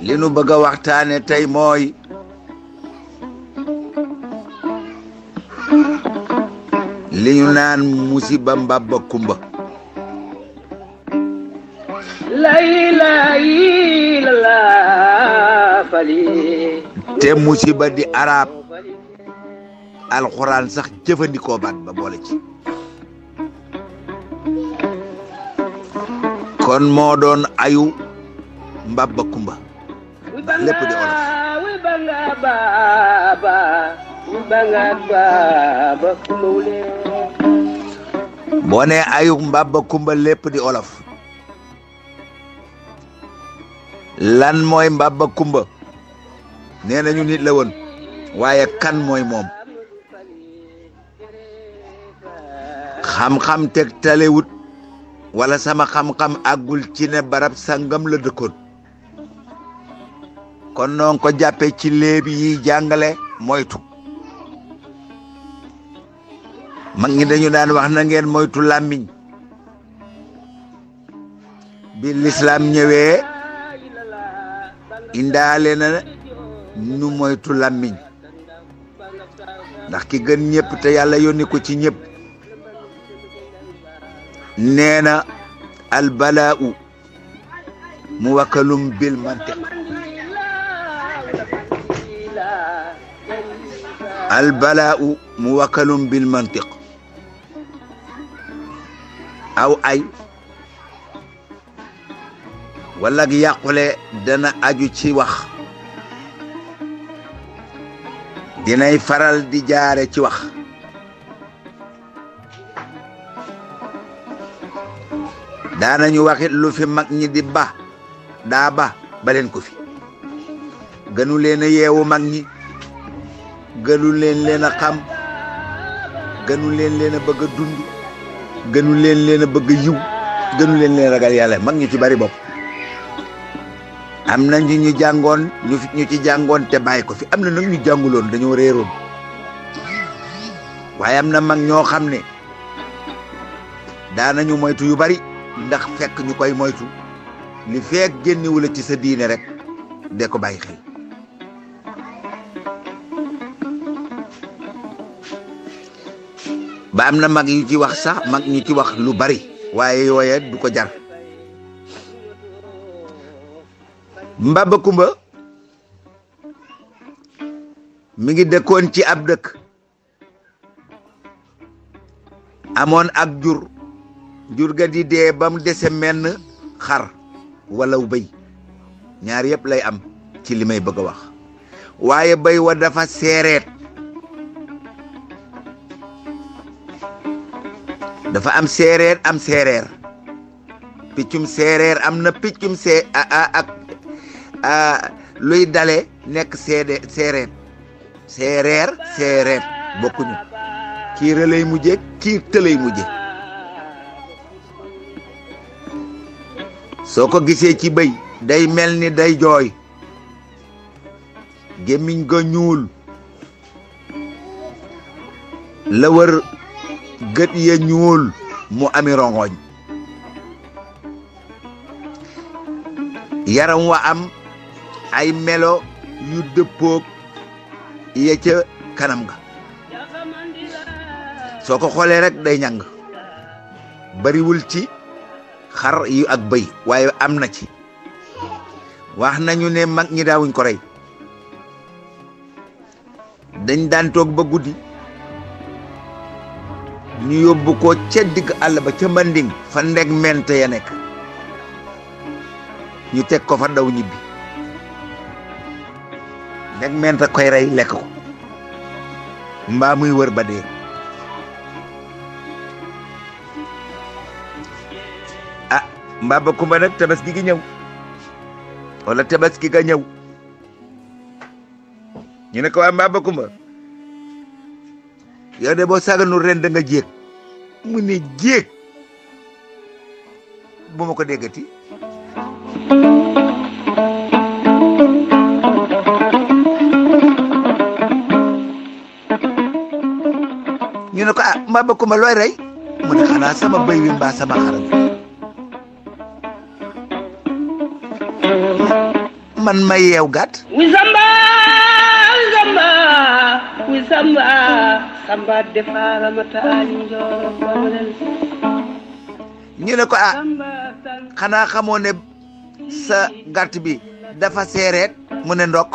li nu bëgg a waxtaane tey mooy li ñu naan musiba mbaba kumba te musiba di arab alxuraan sax jëfandikoo baat ba boole ci kon moo doon ayu mbaba kumba lépp di olof boo nee ayu mbaba kumba lépp di olof lan mooy mbaba kumba nee nañu nit la woon waaye kan mooy moom xam-xam teg talewut wala sama xam-xam àggul ci ne barab sangam la dëkkoon kon noon ko jàppe ci léebi yi jàngale moytu mag ñi dañu daan wax na ngeen moytu làmmiñ bi lislaam ñëwee indaale na ñu moytu làmmiñ ndax ki gën ñëpp te yàlla yónni ko ci ñëpp nee na albalaa'u muwakkalum bil mantiq albalaa'u muwakkalum bil mantiq aw ay wala gi yàqule dana aju ci wax dinay faral di jaare ci wax daanañu waxit lu fi mag ñi di ba daa ba baleen ko fi gënu leen a yeewu mag ñi gënu leen a xam gënu leen a bëgg a dund gënu leen a bëgg a yiw gënu leen ragal yàlla mag ñu ci bari bopp am na ñu jàngoon ñu ci jàngoon te bàyyi ko fi am na nag ñu jànguloon dañoo réeroon waaye am na mag ñoo xam ne daanañu moytu yu bari ndax fekk ñu koy moytu li fekk génnewu la ci sa diine rek de ko bàyyi xel ba am na mag yu ci wax sax mag ñu ci wax lu bari waaye yooye du ko jar mbaba kumba mi ngi dëkkoon ci ab dëkk amoon ak jur ga di dee ba mu dese menn xar wala bëy ñaar yëpp lay am ci li may bëgg a wax waaye bëy wa dafa seereet dafa am séeréer am séeréer piccum séeréer am na piccum luy dale nekk séeréer bokkuñu kii rëlay mujje kii tëlay mujje soo ko gisee ci bëy day mel ni day jooy gémmiñ ga ñuul la wër gët ya ñuul mu ami rongoñ yaram wa am ay melo yu dëppoog ya ca kanam ga soo ko xoolee rek day ñàng bariwul ci xar yu ak bëy waaye am na ci wax nañu ne mag ñi daawuñ ko rey dañ daan toog ba guddi ñu yóbbu ko ca digg àll ba ca Manding fa ndeg ment ya nekk ñu teg ko fa daw ñibbi ndeg ment koy rey lekk ko mbaa muy wër ba dee ah mbaba kumba nag tabaski gi ñëw wala tabaski ga ñëw ñu ne ko waa mbaba kumba yow de boo saganul ren da nga jéeg mu ne jéeg bu ma ko déggati ñu ne ko ah mbaba kumba looy rey mu ne xanaa sama bëy wi mbaa sama xaram man ma yeew gàtt. wi samba samba defara mata anjo bamalen. ñu ne ko xanaa xamoo ne sa gàtt bi dafa seereet mu ne ndokk.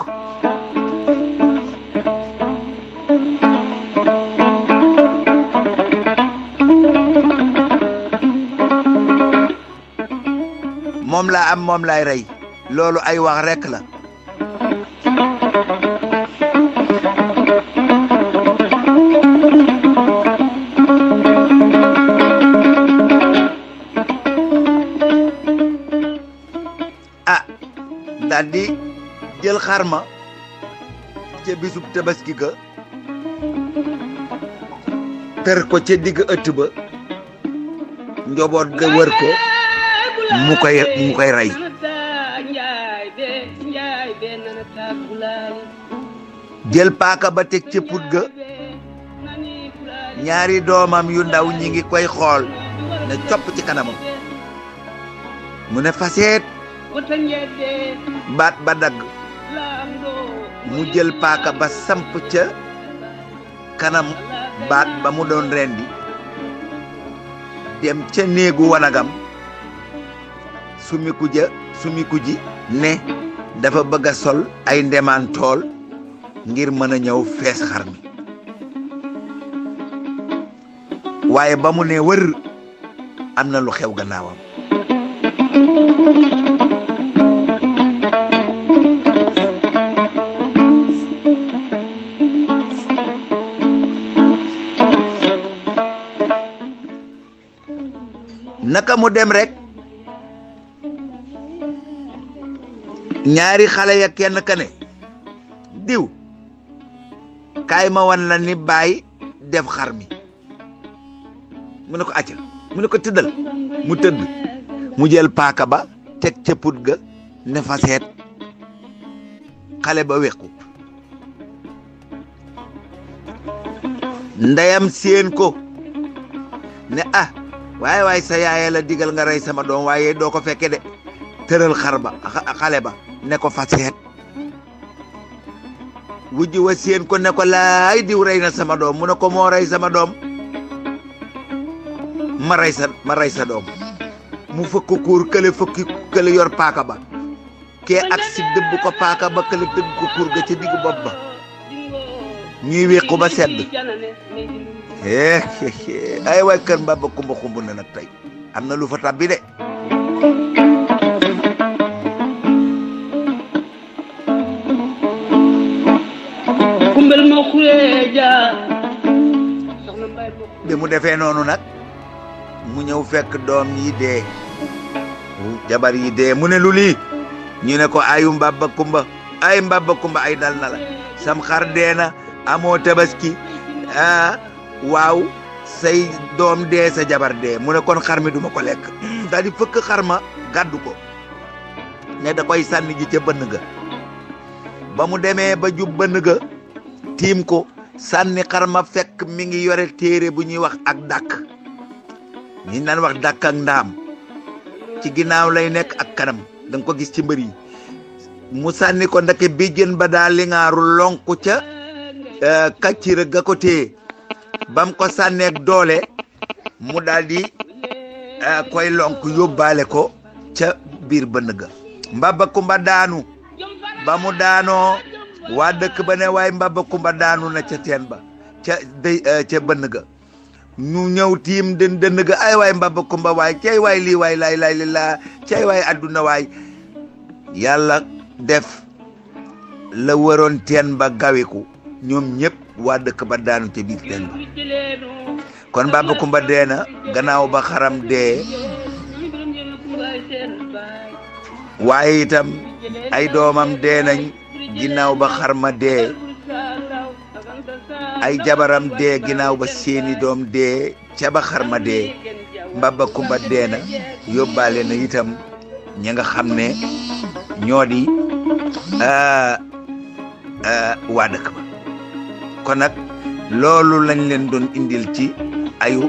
moom laa am moom laay rey loolu ay wax rekk la. daldi jël xarma ca bisub tabaski ga tër ko ca digg ëtt ba njoboot ga wër ko mu koy rey. jël paaka ba teg ca put ga ñaari doomam yu ndaw ñi ngi koy xool ne copp ci kanamam mu ne faseet baat ba dagg mu jël paaka ba samp ca kanam baat ba mu doon rendi dem ca néegu wanagam sumiku ji ne dafa bëgg a sol ay ndemaan tool ngir mën a ñëw fees xar mi waaye ba mu ne wër am na lu xew gannaawam. naka mu dem rek ñaari xale ya kenn ka ne diw kaay ma wan la ni baay def xar mi mu ne ko acca mu ne ko tëddal mu tëdd mu jël paaka ba teg ca put ga ne fa seet xale ba wequ ndeyam séen ko ne waaye sa yaay la digal nga rey sama doom waaye doo ko fekke de tëral xale ba ne ko fa seet wujj wa séen ko ne ko laay diw rey na sama doom mu ne ko moo rey sama doom ma rey sa doom mu fëkk kuur kële yor paaka ba kee ak si dëbb ko paaka ba kële dëbb ko kuur ga ca diggu bopp ba ñuy wéqu ba sedd ay waay kër Mbaba Kumba xumb na nag tey am na lu fa tabbi de. kumbel ma xureeja bi mu defee noonu nag mu ñëw fekk doom yi dee jabar yi dee mu ne lu lii ñu ne ko ayu Mbaba Kumba ay Mbaba Kumba ay dal na la sam xar dee na amoo tabaski waaw say doom dee sa jabar dee mu ne kon xar mi duma ko lekk daal di fëkk xar ma gàddu ko ne da koy sànni ji ca bënn ga ba mu demee ba jub bënn ga tiim ko sànni xar ma fekk mi ngi yore téere bu ñuy wax ak dàkk ñi naan wax dàkk ak ndaam ci ginnaaw lay nekk ak kanam da nga ko gis ci mbër yi mu sànni ko ndake bijjën ba daal li ngaaru lonku ca kaccira ga ko téye bam ko sànneeg doole mu daal di koy lonk yóbbaale ko ca biir bënn ga Mbaba Kumba daanu ba mu daanoo waa dëkk ba ne waaye Mbaba Kumba daanu na ca teen ba ca bënn ga ñu ñëw tiim dënn ga ay waay Mbaba Kumba waay cay waay lii waay laay li laa cay waay adduna waay yàlla def la waroon teen ba gawiku ñoom ñëpp waa dëkk ba daanu ca biir teen ba kon Mbaba Kumba dee na gannaaw ba xaram dee waaye itam ay doomam dee nañ ginnaaw ba xarma dee ay jabaram dee ginnaaw ba seeni doom dee ca ba xarma dee Mbaba Kumba dee na yóbbaale na itam ñi nga xam ne ñoo di waa dëkk ba kon nag loolu lañ leen doon indil ci ayu